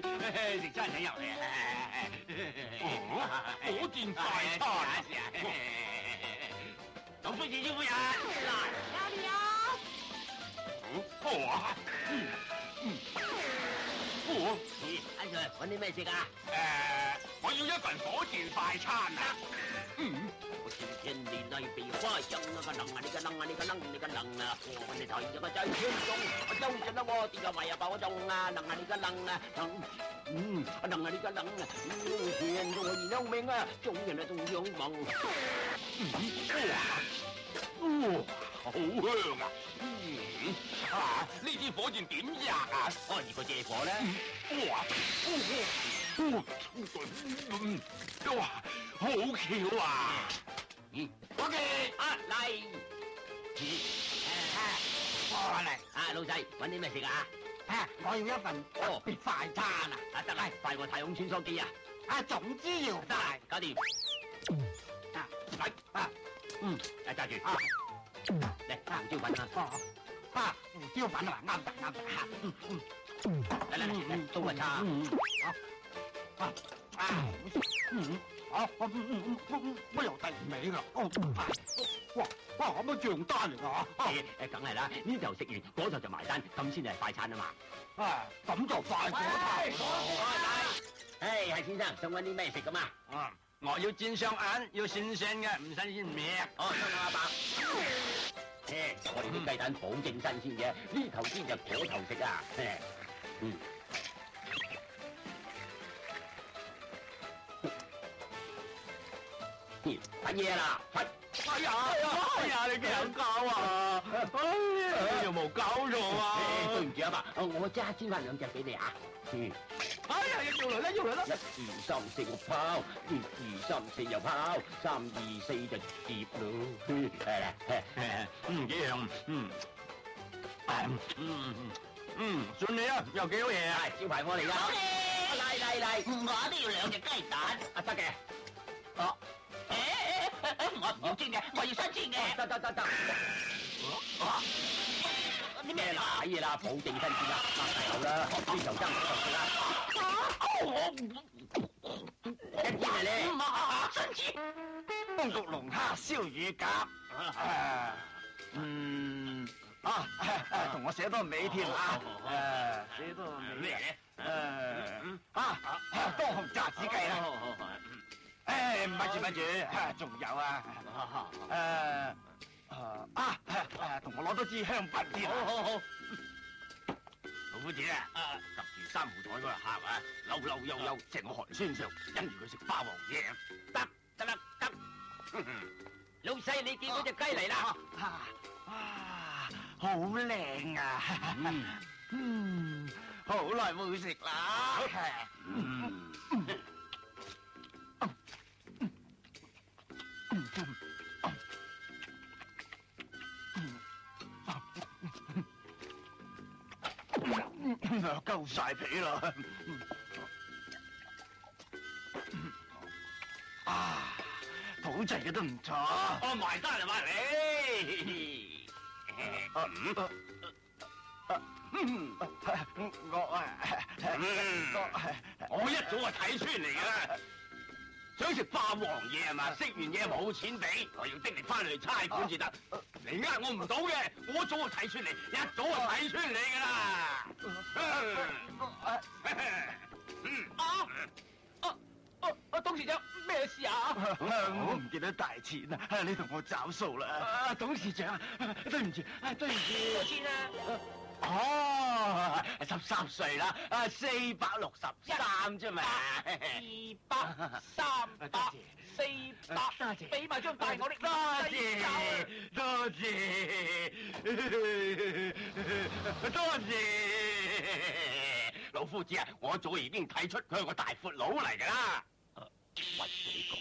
食餐請入嚟。火箭快餐。老夫子招呼人。哇！阿 Sir， 揾啲咩食啊？我要一份火箭快餐啊！我天天你那鼻花香那個能啊，你個能啊，你個能，你個能啊！我哋台有個最天中，我周進啦，我哋個圍啊爆中啊，能啊你個能啊，能啊你個能啊，天中我而有命啊，眾人啊仲仰望。好香啊！呢支火箭點吔啊？而個借火咧？哇！好巧啊！OK， 嚟，過嚟。老細揾啲咩食啊？我要一份特別快餐啊！得啦，快過太空穿梭機啊！總之要得，搞掂。揸住。嚟胡椒粉啊！胡椒粉啊，啱得。嚟，中個叉。乜又第尾啦？哇，咁乜賬單嚟㗎？梗係啦，呢頭食完，嗰頭就埋單，咁先係快餐啊嘛。咁就快過頭。係先生，想揾啲咩食㗎嘛？我要煎雙眼，要新鮮嘅，唔新鮮唔搣。收阿伯。我哋啲雞蛋保證新鮮嘅，呢頭煎就嗰頭食啊。乜嘢啦？哎呀，你幾有教啊？你有冇搞錯啊？對唔住阿伯，我即刻煎翻2隻俾你啊。要嚟啦！1、2、3、4個拋，1、2、3、4又拋，3、2、4就接咯。係啦，幾樣，信你啊，有幾好嘢啊！招牌我嚟㗎。嚟，我都要2隻雞蛋。得嘅。我唔要煎嘅，我要新鮮嘅。得。啲咩嗱嘢啦？保證新鮮啦，好啦，呢頭爭嗰頭食啦。一煎係咧。新鮮。冬毒龍蝦燒乳鴿。同我寫多尾添啊！寫多尾咩咧？多紅炸子雞啦。咪住，仲有啊！同我攞多支香檳添。好。老夫子啊，及住珊瑚台嗰度客啊，溜悠，成個寒酸上，因住佢食霸王嘢。得。老細，你見到隻雞嚟啦？好靚啊！好耐冇食啦。夠晒皮啦！土製嘅都唔錯。埋單嚟埋你。我一早就睇出嚟㗎啦。想食霸王嘢係嘛？食完嘢冇錢俾，我要拎你翻嚟差館至得。你我唔到嘅，我早就睇出嚟，一早就睇出你㗎啦。董事長，咩事啊？我唔記得帶錢啊！你同我找數啦。董事長，對唔住。先啦。 13歲啦，463啫嘛。200、300、400，俾埋張大我的。多謝。老夫子啊，我早已經睇出佢係個大闊佬嚟㗎啦。喂，你講。